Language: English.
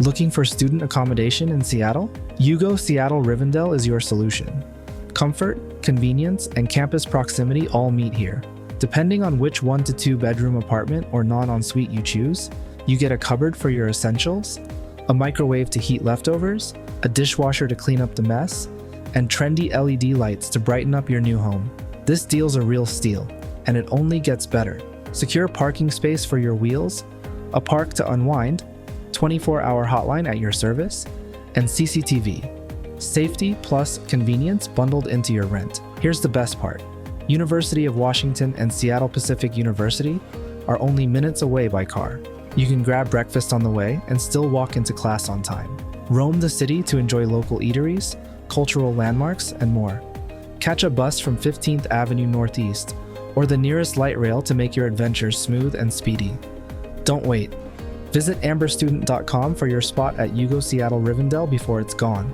Looking for student accommodation in Seattle? Yugo Seattle Rivendell is your solution. Comfort, convenience, and campus proximity all meet here. Depending on which 1 to 2 bedroom apartment or non-ensuite you choose, you get a cupboard for your essentials, a microwave to heat leftovers, a dishwasher to clean up the mess, and trendy LED lights to brighten up your new home. This deal's a real steal, and it only gets better. Secure parking space for your wheels, a park to unwind, 24-hour hotline at your service, and CCTV. Safety plus convenience bundled into your rent. Here's the best part. University of Washington and Seattle Pacific University are only minutes away by car. You can grab breakfast on the way and still walk into class on time. Roam the city to enjoy local eateries, cultural landmarks, and more. Catch a bus from 15th Avenue Northeast or the nearest light rail to make your adventures smooth and speedy. Don't wait. Visit amberstudent.com for your spot at Yugo Seattle Rivendell before it's gone.